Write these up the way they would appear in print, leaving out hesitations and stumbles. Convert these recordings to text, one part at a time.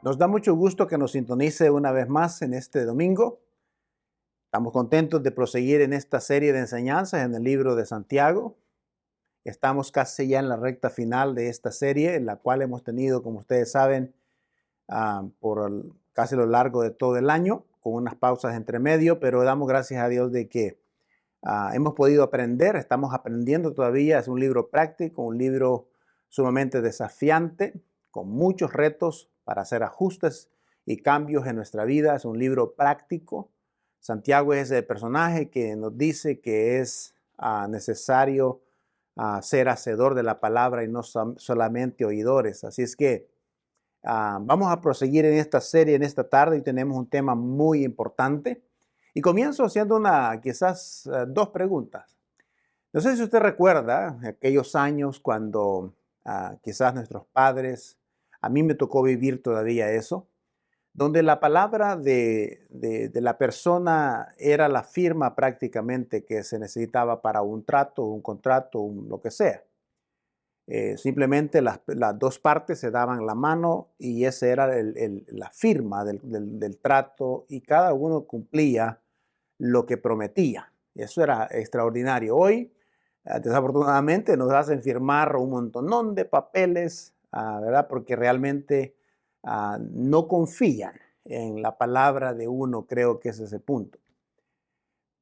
Nos da mucho gusto que nos sintonice una vez más en este domingo. Estamos contentos de proseguir en esta serie de enseñanzas en el libro de Santiago. Estamos casi ya en la recta final de esta serie, en la cual hemos tenido, como ustedes saben, casi lo largo de todo el año, con unas pausas entre medio, pero damos gracias a Dios de que hemos podido aprender, estamos aprendiendo todavía. Es un libro práctico, un libro sumamente desafiante, con muchos retos para hacer ajustes y cambios en nuestra vida. Es un libro práctico. Santiago es el personaje que nos dice que es necesario ser hacedor de la palabra y no solamente oidores. Así es que vamos a proseguir en esta serie en esta tarde y tenemos un tema muy importante. Y comienzo haciendo quizás dos preguntas. No sé si usted recuerda aquellos años cuando quizás nuestros padres, a mí me tocó vivir todavía eso, donde la palabra de la persona era la firma prácticamente que se necesitaba para un trato, un contrato, lo que sea. Simplemente las dos partes se daban la mano y esa era la firma del trato y cada uno cumplía lo que prometía. Eso era extraordinario. Hoy, desafortunadamente, nos hacen firmar un montón de papeles, ¿verdad? Porque realmente no confían en la palabra de uno, creo que ese es el punto.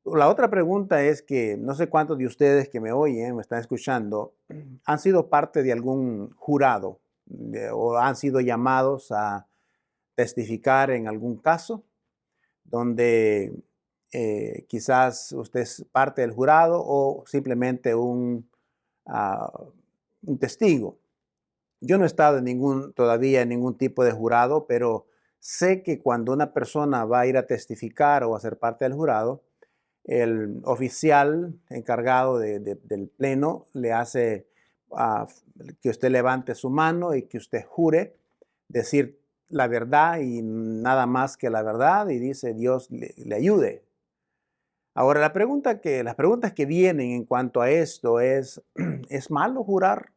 La otra pregunta es que no sé cuántos de ustedes que me oyen, me están escuchando, han sido parte de algún jurado o han sido llamados a testificar en algún caso donde quizás usted es parte del jurado o simplemente un testigo. Yo no he estado todavía en ningún tipo de jurado, pero sé que cuando una persona va a ir a testificar o a ser parte del jurado, el oficial encargado del pleno le hace que usted levante su mano y que usted jure decir la verdad y nada más que la verdad, y dice Dios le ayude. Ahora, las preguntas que vienen en cuanto a esto ¿es malo jurar?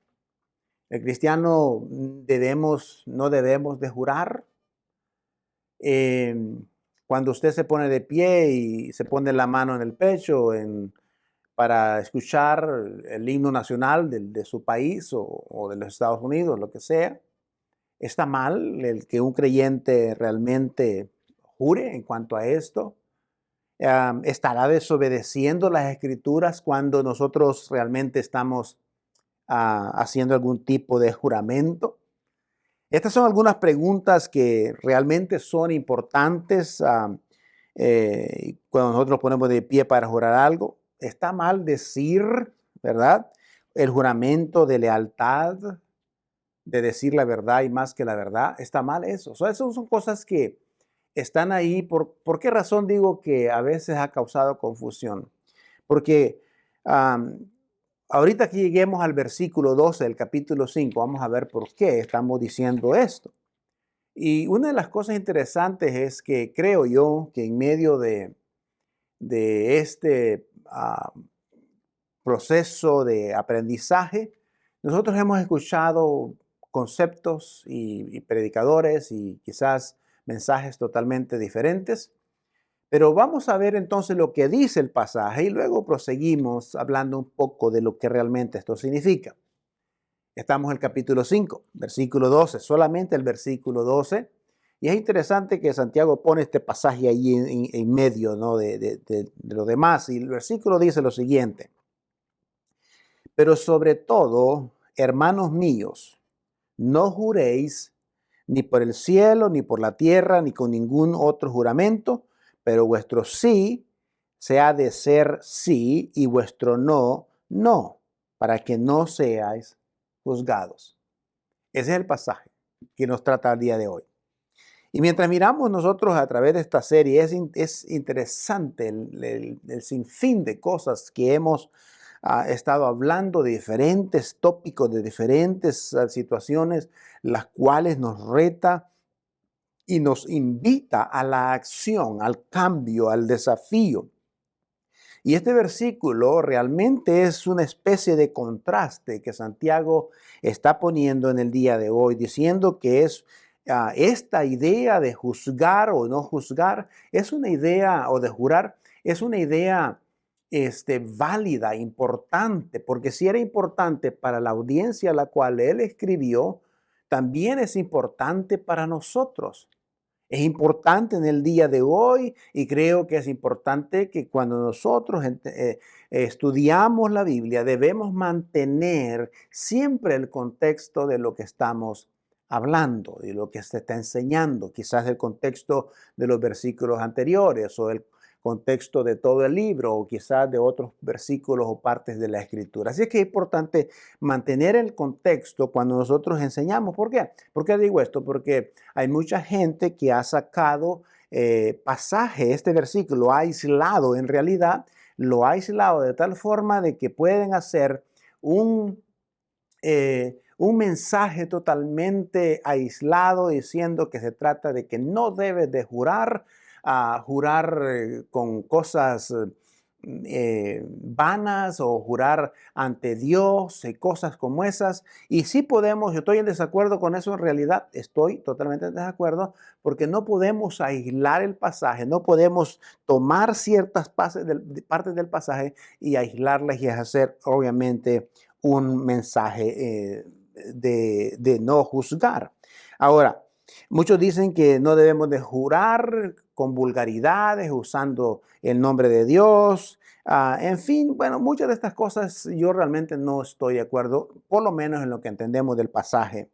¿El cristiano no debemos de jurar? Eh, Cuando usted se pone de pie y se pone la mano en el pecho para escuchar el himno nacional de su país o de los Estados Unidos, lo que sea, ¿está mal el que un creyente realmente jure en cuanto a esto? ¿Estará desobedeciendo las escrituras cuando nosotros realmente estamos haciendo algún tipo de juramento? Estas son algunas preguntas que realmente son importantes cuando nosotros ponemos de pie para jurar algo. ¿Está mal decir, verdad, el juramento de lealtad, de decir la verdad y más que la verdad? ¿Está mal eso? Esas son cosas que están ahí. ¿Por qué razón digo que a veces ha causado confusión? Porque ahorita que lleguemos al versículo 12 del capítulo 5, vamos a ver por qué estamos diciendo esto. Y una de las cosas interesantes es que creo yo que en medio de este proceso de aprendizaje, nosotros hemos escuchado conceptos y predicadores y quizás mensajes totalmente diferentes. Pero vamos a ver entonces lo que dice el pasaje y luego proseguimos hablando un poco de lo que realmente esto significa. Estamos en el capítulo 5, versículo 12, solamente el versículo 12. Y es interesante que Santiago pone este pasaje ahí en medio, ¿no? de lo demás. Y el versículo dice lo siguiente: pero sobre todo, hermanos míos, no juréis ni por el cielo, ni por la tierra, ni con ningún otro juramento, pero vuestro sí sea de ser sí y vuestro no, no, para que no seáis juzgados. Ese es el pasaje que nos trata el día de hoy. Y mientras miramos nosotros a través de esta serie, es interesante el sinfín de cosas que hemos estado hablando, de diferentes tópicos, de diferentes situaciones, las cuales nos reta y nos invita a la acción, al cambio, al desafío. Y este versículo realmente es una especie de contraste que Santiago está poniendo en el día de hoy, diciendo que es esta idea de juzgar o no juzgar es una idea, o de jurar, es una idea válida, importante, porque si era importante para la audiencia a la cual él escribió, también es importante para nosotros. Es importante en el día de hoy y creo que es importante que cuando nosotros estudiamos la Biblia debemos mantener siempre el contexto de lo que estamos hablando, de lo que se está enseñando, quizás el contexto de los versículos anteriores o el contexto de todo el libro o quizás de otros versículos o partes de la Escritura. Así es que es importante mantener el contexto cuando nosotros enseñamos. ¿Por qué? ¿Por qué digo esto? Porque hay mucha gente que ha sacado pasaje, este versículo aislado, en realidad lo ha aislado de tal forma de que pueden hacer un mensaje totalmente aislado diciendo que se trata de que no debes de jurar, jurar con cosas vanas o jurar ante Dios y cosas como esas. Y sí podemos, yo estoy en desacuerdo con eso en realidad, estoy totalmente en desacuerdo porque no podemos aislar el pasaje, no podemos tomar ciertas partes del pasaje y aislarlas y hacer obviamente un mensaje de no juzgar. Ahora, muchos dicen que no debemos de jurar con vulgaridades, usando el nombre de Dios. En fin, bueno, muchas de estas cosas yo realmente no estoy de acuerdo, por lo menos en lo que entendemos del pasaje.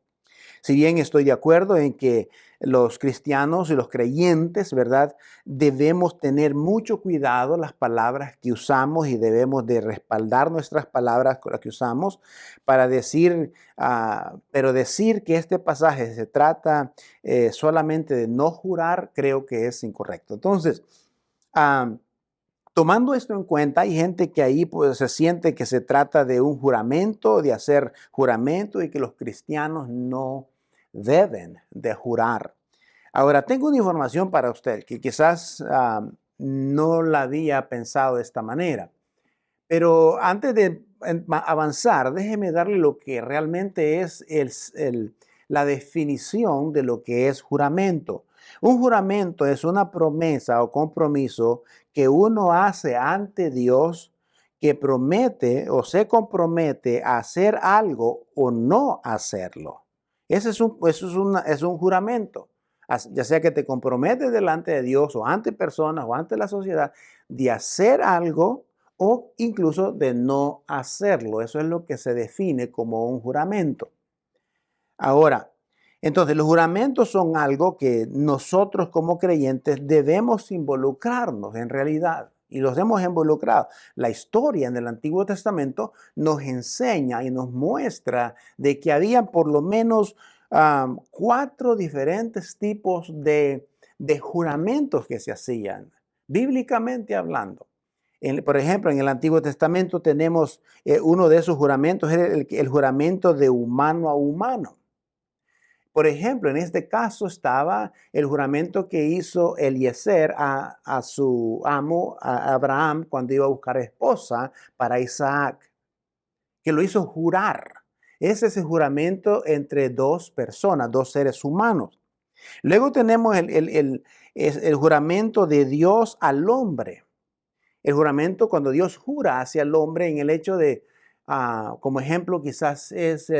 Si bien estoy de acuerdo en que los cristianos y los creyentes, ¿verdad? Debemos tener mucho cuidado las palabras que usamos y debemos de respaldar nuestras palabras con las que usamos para decir, pero decir que este pasaje se trata solamente de no jurar, creo que es incorrecto. Entonces, tomando esto en cuenta, hay gente que ahí pues, se siente que se trata de un juramento, de hacer juramento y que los cristianos no deben de jurar. Ahora, tengo una información para usted que quizás no la había pensado de esta manera, pero antes de avanzar, déjeme darle lo que realmente es la definición de lo que es juramento. Un juramento es una promesa o compromiso que uno hace ante Dios que promete o se compromete a hacer algo o no hacerlo. Ese es un juramento. Ya sea que te comprometes delante de Dios o ante personas o ante la sociedad de hacer algo o incluso de no hacerlo. Eso es lo que se define como un juramento. Ahora, entonces los juramentos son algo que nosotros como creyentes debemos involucrarnos en realidad. Y los hemos involucrado. La historia en el Antiguo Testamento nos enseña y nos muestra de que había por lo menos 4 diferentes tipos de juramentos que se hacían, bíblicamente hablando. Por ejemplo, en el Antiguo Testamento tenemos uno de esos juramentos, el juramento de humano a humano. Por ejemplo, en este caso estaba el juramento que hizo Eliezer a su amo, a Abraham, cuando iba a buscar esposa para Isaac, que lo hizo jurar. Ese es el juramento entre dos personas, dos seres humanos. Luego tenemos el juramento de Dios al hombre. El juramento cuando Dios jura hacia el hombre en el hecho de, como ejemplo, quizás es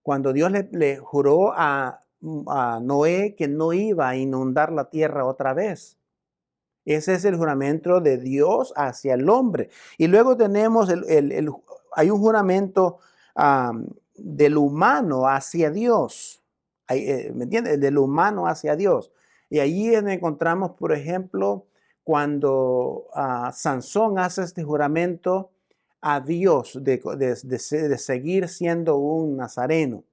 cuando Dios le juró a Noé que no iba a inundar la tierra otra vez. Ese es el juramento de Dios hacia el hombre. Y luego tenemos, hay un juramento del humano hacia Dios. ¿Me entiendes? Del humano hacia Dios. Y allí encontramos, por ejemplo, cuando Sansón hace este juramento a Dios de seguir siendo un nazareno.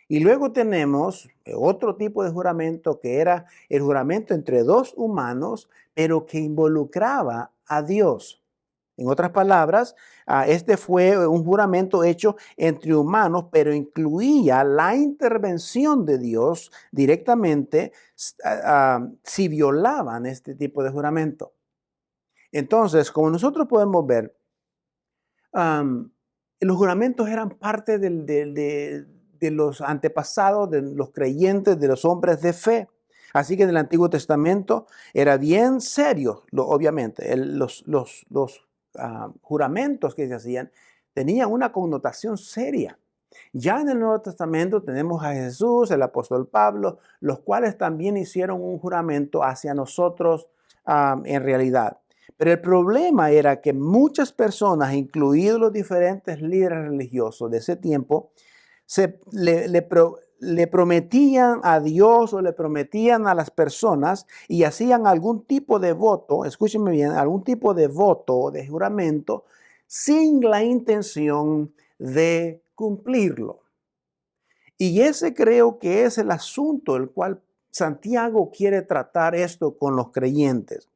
Y luego tenemos otro tipo de juramento que era el juramento entre dos humanos, pero que involucraba a Dios. En otras palabras, este fue un juramento hecho entre humanos, pero incluía la intervención de Dios directamente si violaban este tipo de juramento. Entonces, como nosotros podemos ver, los juramentos eran parte de de los antepasados, de los creyentes, de los hombres de fe. Así que en el Antiguo Testamento era bien serio, obviamente. Los juramentos que se hacían tenían una connotación seria. Ya en el Nuevo Testamento tenemos a Jesús, el apóstol Pablo, los cuales también hicieron un juramento hacia nosotros en realidad. Pero el problema era que muchas personas, incluidos los diferentes líderes religiosos de ese tiempo, le prometían a Dios o le prometían a las personas y hacían algún tipo de voto, escúchenme bien, algún tipo de voto o de juramento sin la intención de cumplirlo. Y ese creo que es el asunto el cual Santiago quiere tratar esto con los creyentes.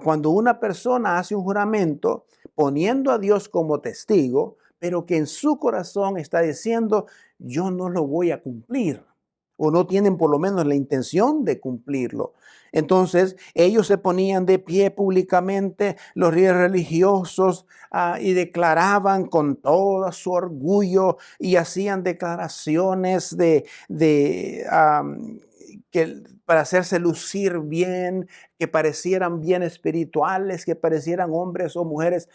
Cuando una persona hace un juramento poniendo a Dios como testigo, pero que en su corazón está diciendo, yo no lo voy a cumplir, o no tienen por lo menos la intención de cumplirlo. Entonces ellos se ponían de pie públicamente, los líderes religiosos, y declaraban con todo su orgullo y hacían declaraciones para hacerse lucir bien, que parecieran bien espirituales, que parecieran hombres o mujeres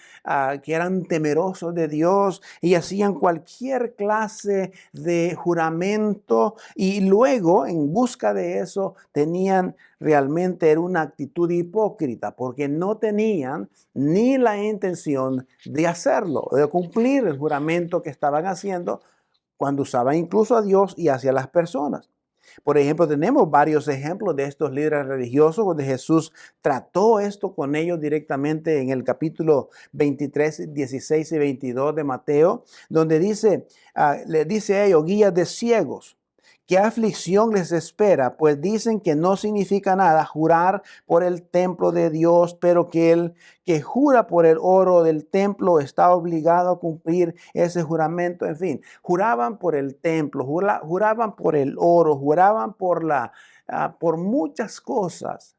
que eran temerosos de Dios, y hacían cualquier clase de juramento, y luego en busca de eso tenían realmente era una actitud hipócrita, porque no tenían ni la intención de hacerlo, de cumplir el juramento que estaban haciendo cuando usaban incluso a Dios y hacia las personas. Por ejemplo, tenemos varios ejemplos de estos líderes religiosos donde Jesús trató esto con ellos directamente en el capítulo 23, 16 y 22 de Mateo, donde dice, le dice a ellos, guías de ciegos, ¿qué aflicción les espera? Pues dicen que no significa nada jurar por el templo de Dios, pero que el que jura por el oro del templo está obligado a cumplir ese juramento. En fin, juraban por el templo, juraban por el oro, juraban por muchas cosas.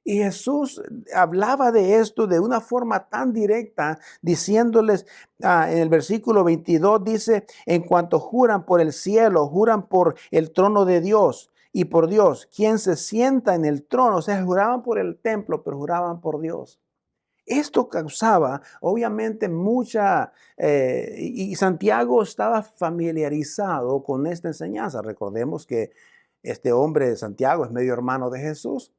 Y Jesús hablaba de esto de una forma tan directa, diciéndoles en el versículo 22, dice, en cuanto juran por el cielo, juran por el trono de Dios y por Dios, quien se sienta en el trono. O sea, juraban por el templo, pero juraban por Dios. Esto causaba obviamente y Santiago estaba familiarizado con esta enseñanza. Recordemos que este hombre de Santiago es medio hermano de Jesús.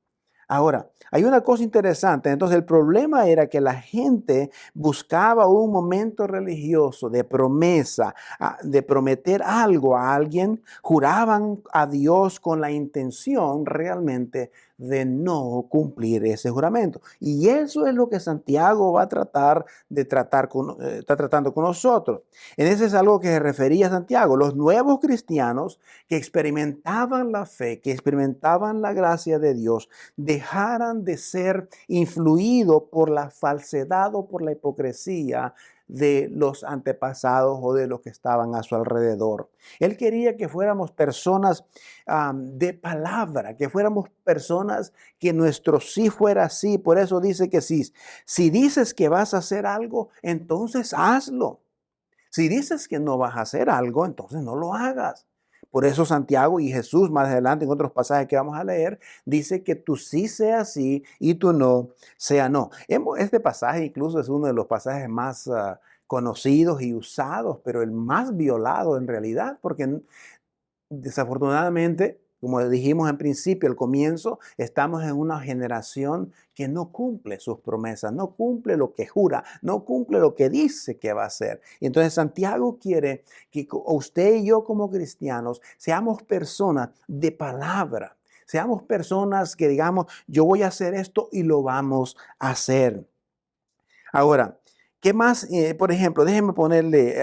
Ahora, hay una cosa interesante. Entonces, el problema era que la gente buscaba un momento religioso de promesa, de prometer algo a alguien, juraban a Dios con la intención realmente de no cumplir ese juramento. Y eso es lo que Santiago va a está tratando con nosotros. En eso es algo que se refería a Santiago. Los nuevos cristianos que experimentaban la fe, que experimentaban la gracia de Dios, dejaran de ser influidos por la falsedad o por la hipocresía de los antepasados o de los que estaban a su alrededor. Él quería que fuéramos personas de palabra, que fuéramos personas que nuestro sí fuera sí. Por eso dice que si dices que vas a hacer algo, entonces hazlo. Si dices que no vas a hacer algo, entonces no lo hagas. Por eso Santiago y Jesús, más adelante en otros pasajes que vamos a leer, dice que tu sí sea sí y tu no sea no. Este pasaje incluso es uno de los pasajes más conocidos y usados, pero el más violado en realidad, porque desafortunadamente, como dijimos en principio, al comienzo, estamos en una generación que no cumple sus promesas, no cumple lo que jura, no cumple lo que dice que va a hacer. Y entonces Santiago quiere que usted y yo como cristianos seamos personas de palabra, seamos personas que digamos, yo voy a hacer esto y lo vamos a hacer. Ahora, ¿qué más? Por ejemplo, déjenme ponerle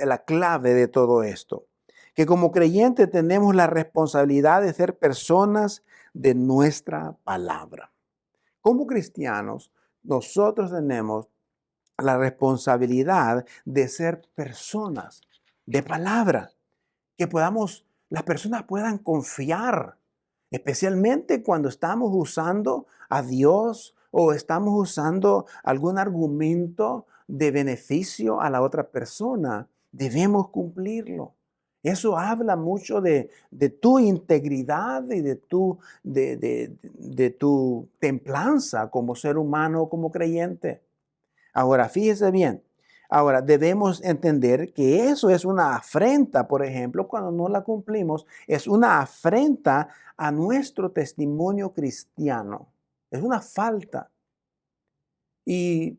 la clave de todo esto. Que como creyentes tenemos la responsabilidad de ser personas de nuestra palabra. Como cristianos, nosotros tenemos la responsabilidad de ser personas de palabra, que las personas puedan confiar, especialmente cuando estamos usando a Dios o estamos usando algún argumento de beneficio a la otra persona. Debemos cumplirlo. Eso habla mucho de tu integridad y de tu templanza como ser humano, como creyente. Ahora, fíjese bien. Ahora, debemos entender que eso es una afrenta, por ejemplo, cuando no la cumplimos, es una afrenta a nuestro testimonio cristiano. Es una falta. Y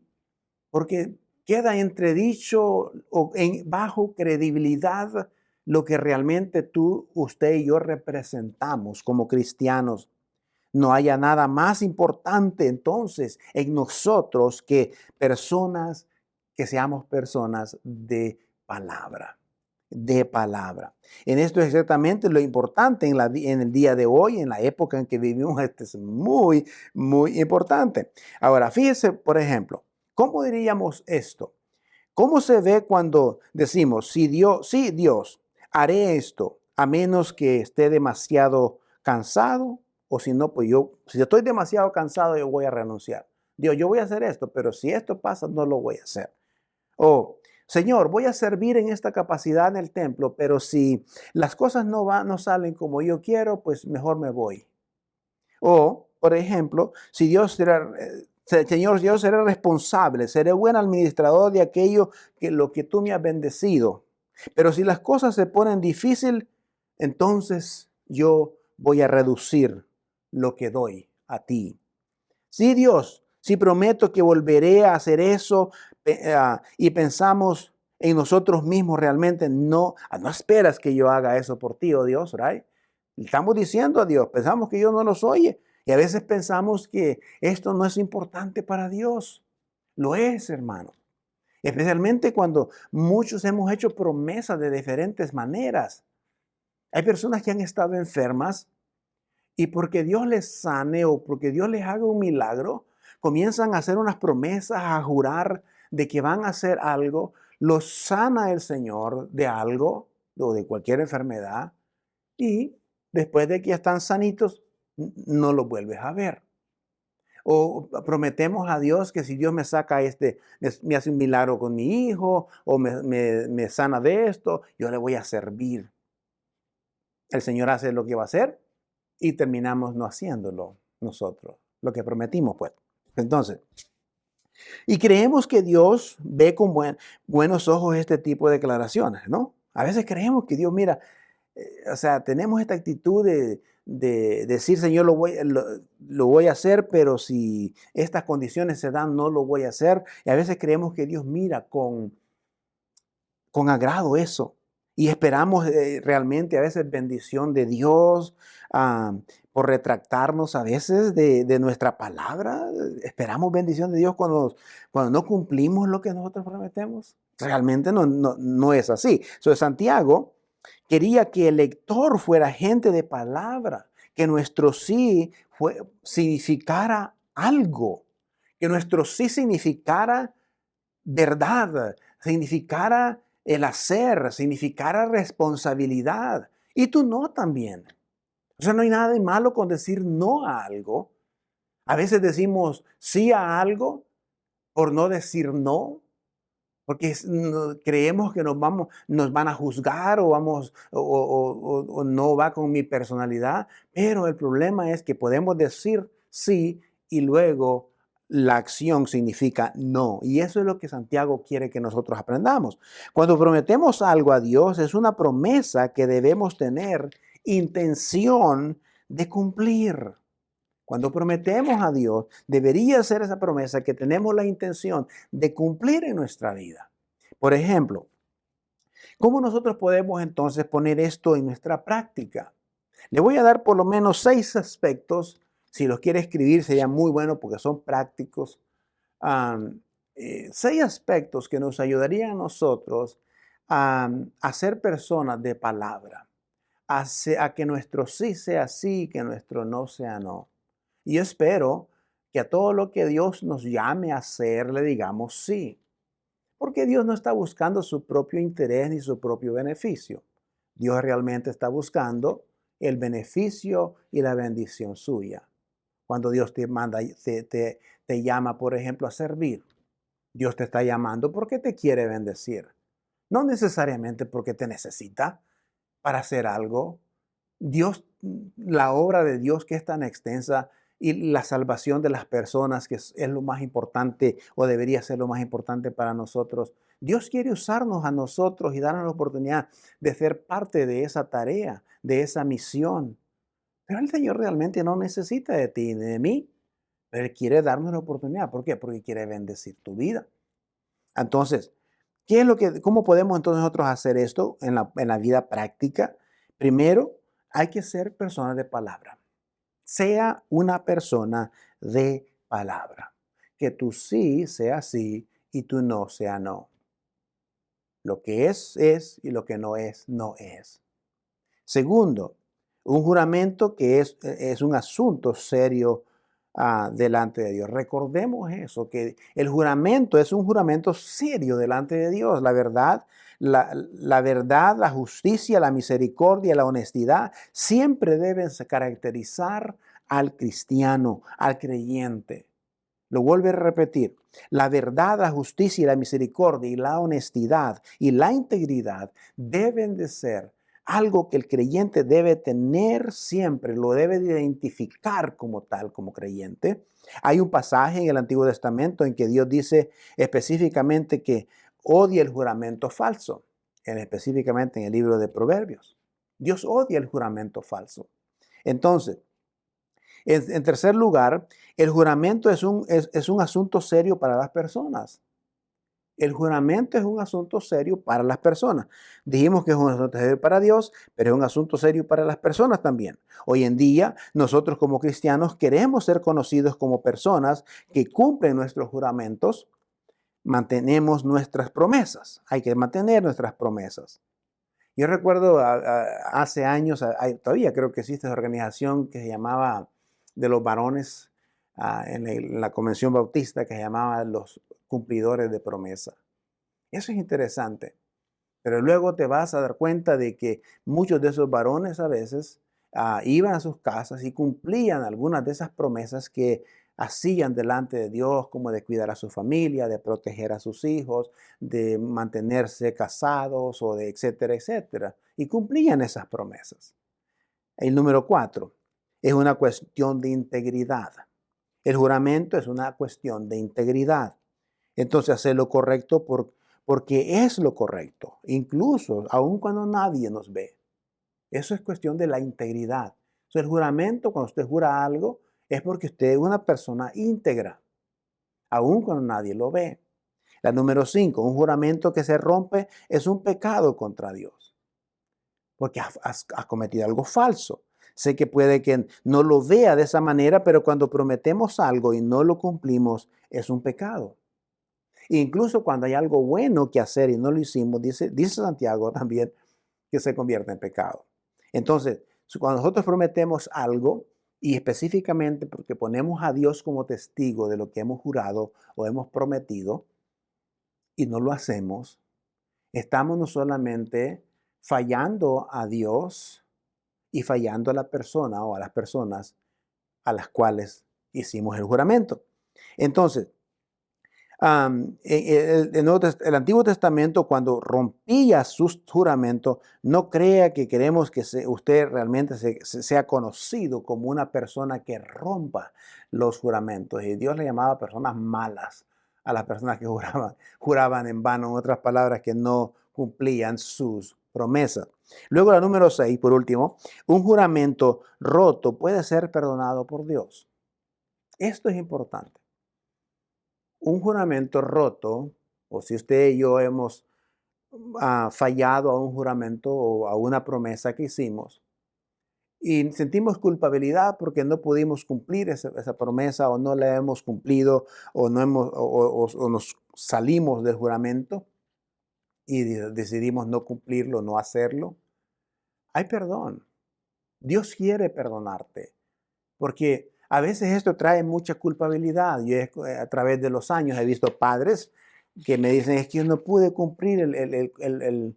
porque queda entredicho o bajo credibilidad lo que realmente tú, usted y yo representamos como cristianos. No haya nada más importante entonces en nosotros que personas, que seamos personas de palabra, de palabra. En esto es exactamente lo importante en el día de hoy, en la época en que vivimos. Esto es muy, muy importante. Ahora, fíjese, por ejemplo, ¿cómo diríamos esto? ¿Cómo se ve cuando decimos, si Dios, sí, Dios, haré esto, a menos que esté demasiado cansado? O si no, pues si estoy demasiado cansado, yo voy a renunciar. Dios, yo voy a hacer esto, pero si esto pasa, no lo voy a hacer. O, Señor, voy a servir en esta capacidad en el templo, pero si las cosas no salen como yo quiero, pues mejor me voy. O, por ejemplo, si Dios será, Señor, yo seré responsable, seré buen administrador de aquello que lo que tú me has bendecido. Pero si las cosas se ponen difícil, entonces yo voy a reducir lo que doy a ti. Sí, Dios, sí prometo que volveré a hacer eso, y pensamos en nosotros mismos realmente, no esperas que yo haga eso por ti, oh Dios, ¿right? Le estamos diciendo a Dios, pensamos que Dios no nos oye y a veces pensamos que esto no es importante para Dios. Lo es, hermano. Especialmente cuando muchos hemos hecho promesas de diferentes maneras. Hay personas que han estado enfermas y porque Dios les sane o porque Dios les haga un milagro, comienzan a hacer unas promesas, a jurar de que van a hacer algo, los sana el Señor de algo o de cualquier enfermedad y después de que ya están sanitos, no los vuelves a ver. O prometemos a Dios que si Dios me saca me hace un milagro con mi hijo o me sana de esto, yo le voy a servir. El Señor hace lo que va a hacer y terminamos no haciéndolo nosotros, lo que prometimos, pues. Entonces, y creemos que Dios ve con buenos ojos este tipo de declaraciones, ¿no? A veces creemos que Dios, mira, o sea, tenemos esta actitud de decir, Señor, lo voy a hacer, pero si estas condiciones se dan, no lo voy a hacer. Y a veces creemos que Dios mira con agrado eso. Y esperamos realmente a veces bendición de Dios por retractarnos a veces de nuestra palabra. Esperamos bendición de Dios cuando no cumplimos lo que nosotros prometemos. Realmente no es así. Santiago quería que el lector fuera gente de palabra, que nuestro sí significara algo, que nuestro sí significara verdad, significara el hacer, significara responsabilidad. Y tu no también. O sea, no hay nada de malo con decir no a algo. A veces decimos sí a algo por no decir no, porque creemos que nos van a juzgar o o no va con mi personalidad. Pero el problema es que podemos decir sí y luego la acción significa no. Y eso es lo que Santiago quiere que nosotros aprendamos. Cuando prometemos algo a Dios, es una promesa que debemos tener intención de cumplir. Cuando prometemos a Dios, debería ser esa promesa que tenemos la intención de cumplir en nuestra vida. Por ejemplo, ¿cómo nosotros podemos entonces poner esto en nuestra práctica? Le voy a dar por lo menos 6 aspectos. Si los quiere escribir sería muy bueno porque son prácticos. 6 aspectos que nos ayudarían a nosotros a ser personas de palabra, a que nuestro sí sea sí, que nuestro no sea no. Y yo espero que a todo lo que Dios nos llame a hacer le digamos sí. Porque Dios no está buscando su propio interés ni su propio beneficio. Dios realmente está buscando el beneficio y la bendición suya. Cuando Dios te manda, te llama, por ejemplo, a servir, Dios te está llamando porque te quiere bendecir. No necesariamente porque te necesita. para hacer algo. Dios, la obra de Dios que es tan extensa y la salvación de las personas que es lo más importante o debería ser lo más importante para nosotros. Dios quiere usarnos a nosotros y darnos la oportunidad de ser parte de esa tarea, de esa misión. Pero el Señor realmente no necesita de ti ni de mí, pero Él quiere darnos la oportunidad. ¿Por qué? Porque quiere bendecir tu vida. Entonces, cómo podemos entonces nosotros hacer esto en la vida práctica? Primero, hay que ser personas de palabra. Sea una persona de palabra. Que tu sí sea sí y tu no sea no. Lo que es y lo que no es, no es. Segundo, un juramento que es un asunto serio delante de Dios. Recordemos eso, que el juramento es un juramento serio delante de Dios. La verdad, la justicia, la misericordia, la honestidad siempre deben caracterizar al cristiano, al creyente. Lo vuelvo a repetir. La verdad, la justicia y la misericordia y la honestidad y la integridad deben de ser algo que el creyente debe tener siempre, lo debe de identificar como tal, como creyente. Hay un pasaje en el Antiguo Testamento en que Dios dice específicamente que odia el juramento falso, específicamente en el libro de Proverbios. Dios odia el juramento falso. Entonces, en tercer lugar, el juramento es un asunto serio para las personas. El juramento es un asunto serio para las personas. Dijimos que es un asunto serio para Dios, pero es un asunto serio para las personas también. Hoy en día, nosotros como cristianos queremos ser conocidos como personas que cumplen nuestros juramentos, mantenemos nuestras promesas. Hay que mantener nuestras promesas. Yo recuerdo hace años, todavía creo que existe esa organización que se llamaba de los varones en la Convención Bautista, que se llamaba los cumplidores de promesa. Eso es interesante, pero luego te vas a dar cuenta de que muchos de esos varones a veces iban a sus casas y cumplían algunas de esas promesas que hacían delante de Dios, como de cuidar a su familia, de proteger a sus hijos, de mantenerse casados o de etcétera, etcétera. Y cumplían esas promesas. El número 4 es una cuestión de integridad. El juramento es una cuestión de integridad. Entonces, hacer lo correcto porque es lo correcto, incluso aun cuando nadie nos ve. Eso es cuestión de la integridad. Entonces, el juramento, cuando usted jura algo, es porque usted es una persona íntegra, aun cuando nadie lo ve. La número 5, un juramento que se rompe es un pecado contra Dios, porque has cometido algo falso. Sé que puede que no lo vea de esa manera, pero cuando prometemos algo y no lo cumplimos, es un pecado. Incluso cuando hay algo bueno que hacer y no lo hicimos, dice Santiago también que se convierte en pecado. Entonces, cuando nosotros prometemos algo y específicamente porque ponemos a Dios como testigo de lo que hemos jurado o hemos prometido y no lo hacemos, estamos no solamente fallando a Dios y fallando a la persona o a las personas a las cuales hicimos el juramento. Entonces, el Antiguo Testamento, cuando rompía sus juramentos, no crea que queremos que usted realmente sea conocido como una persona que rompa los juramentos. Y Dios le llamaba personas malas a las personas que juraban en vano, en otras palabras, que no cumplían sus promesas. Luego la número 6, por último, un juramento roto puede ser perdonado por Dios. Esto es importante. Un juramento roto, o si usted y yo hemos fallado a un juramento o a una promesa que hicimos y sentimos culpabilidad porque no pudimos cumplir esa promesa o no la hemos cumplido o, no hemos, o nos salimos del juramento y decidimos no cumplirlo, no hacerlo, hay perdón. Dios quiere perdonarte porque a veces esto trae mucha culpabilidad. Yo a través de los años he visto padres que me dicen, es que yo no pude cumplir el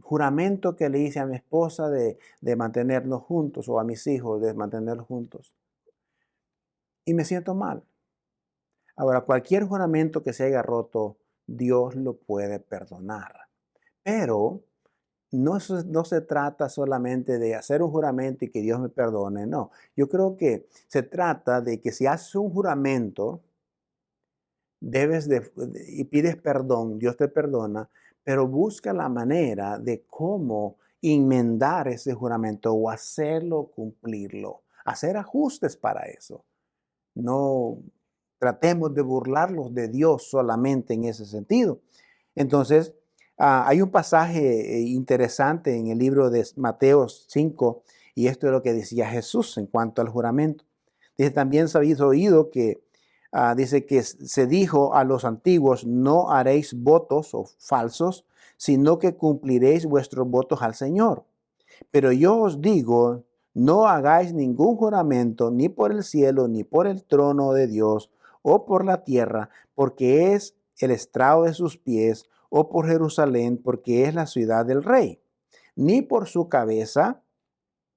juramento que le hice a mi esposa de mantenernos juntos o a mis hijos de mantenerlos juntos. Y me siento mal. Ahora, cualquier juramento que se haya roto, Dios lo puede perdonar. Pero no se trata solamente de hacer un juramento y que Dios me perdone, no. Yo creo que se trata de que si haces un juramento, y pides perdón, Dios te perdona, pero busca la manera de cómo enmendar ese juramento o hacerlo cumplirlo, hacer ajustes para eso. No tratemos de burlarlos de Dios solamente en ese sentido. Entonces, hay un pasaje interesante en el libro de Mateo 5, y esto es lo que decía Jesús en cuanto al juramento. Dice, también habéis oído que, dice que se dijo a los antiguos, no haréis votos o falsos, sino que cumpliréis vuestros votos al Señor. Pero yo os digo, no hagáis ningún juramento ni por el cielo, ni por el trono de Dios, o por la tierra, porque es el estrado de sus pies, o por Jerusalén, porque es la ciudad del rey. Ni por su cabeza,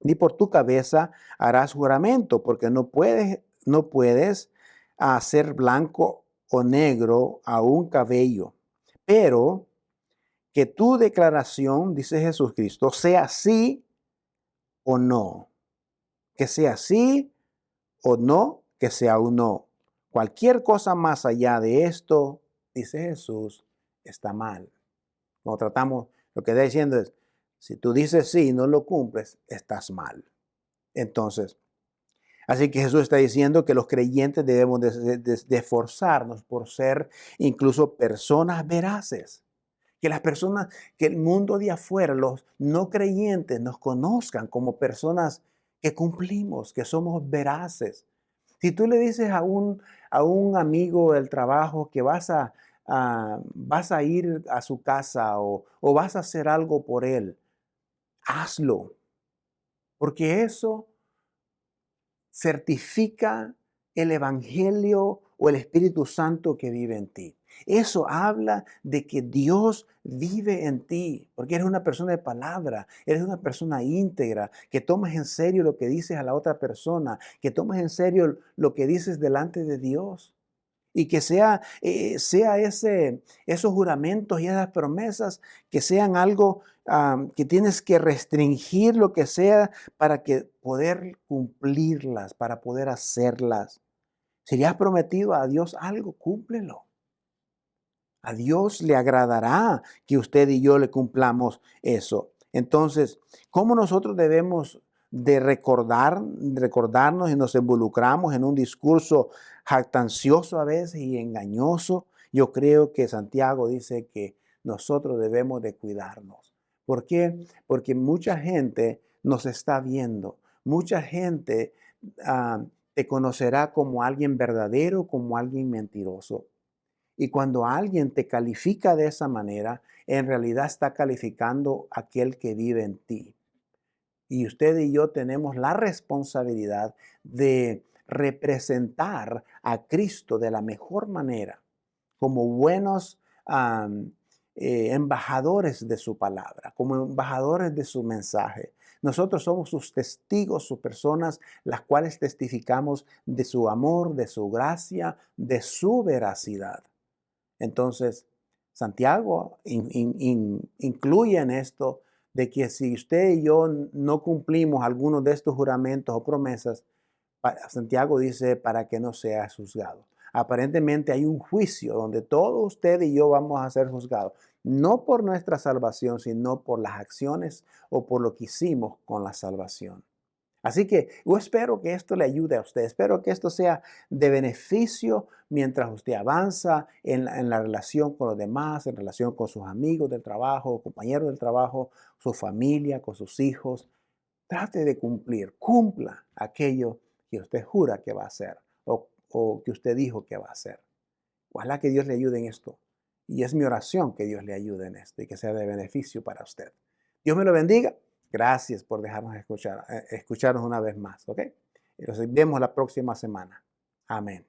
ni por tu cabeza harás juramento, porque no puedes hacer blanco o negro a un cabello. Pero que tu declaración, dice Jesucristo, sea sí o no. Que sea sí o no, que sea un no. Cualquier cosa más allá de esto, dice Jesús, está mal. Cuando tratamos, lo que está diciendo es, si tú dices sí y no lo cumples, estás mal. Entonces, así que Jesús está diciendo que los creyentes debemos de esforzarnos por ser incluso personas veraces. Que las personas, que el mundo de afuera, los no creyentes, nos conozcan como personas que cumplimos, que somos veraces. Si tú le dices a un amigo del trabajo que vas a ir a su casa o vas a hacer algo por él, hazlo, porque eso certifica el Evangelio o el Espíritu Santo que vive en ti. Eso habla de que Dios vive en ti, porque eres una persona de palabra, eres una persona íntegra, que tomas en serio lo que dices a la otra persona, que tomas en serio lo que dices delante de Dios. Y que sea esos juramentos y esas promesas que sean algo que tienes que restringir lo que sea para que poder cumplirlas, para poder hacerlas. Si le has prometido a Dios algo, cúmplelo. A Dios le agradará que usted y yo le cumplamos eso. Entonces, ¿cómo nosotros debemos de recordarnos y nos involucramos en un discurso jactancioso a veces y engañoso? Yo creo que Santiago dice que nosotros debemos de cuidarnos. ¿Por qué? Porque mucha gente nos está viendo. Mucha gente te conocerá como alguien verdadero, como alguien mentiroso. Y cuando alguien te califica de esa manera, en realidad está calificando a aquel que vive en ti. Y usted y yo tenemos la responsabilidad de representar a Cristo de la mejor manera, como buenos embajadores de su palabra, como embajadores de su mensaje. Nosotros somos sus testigos, sus personas, las cuales testificamos de su amor, de su gracia, de su veracidad. Entonces, Santiago incluye en esto de que si usted y yo no cumplimos algunos de estos juramentos o promesas, Santiago dice para que no sea juzgado. Aparentemente hay un juicio donde todos usted y yo vamos a ser juzgados, no por nuestra salvación, sino por las acciones o por lo que hicimos con la salvación. Así que yo espero que esto le ayude a usted. Espero que esto sea de beneficio mientras usted avanza en la relación con los demás, en relación con sus amigos del trabajo, compañeros del trabajo, su familia, con sus hijos. Trate de cumpla aquello que usted jura que va a hacer o que usted dijo que va a hacer. Ojalá que Dios le ayude en esto. Y es mi oración que Dios le ayude en esto y que sea de beneficio para usted. Dios me lo bendiga. Gracias por dejarnos escucharnos una vez más, ¿ok? Y nos vemos la próxima semana. Amén.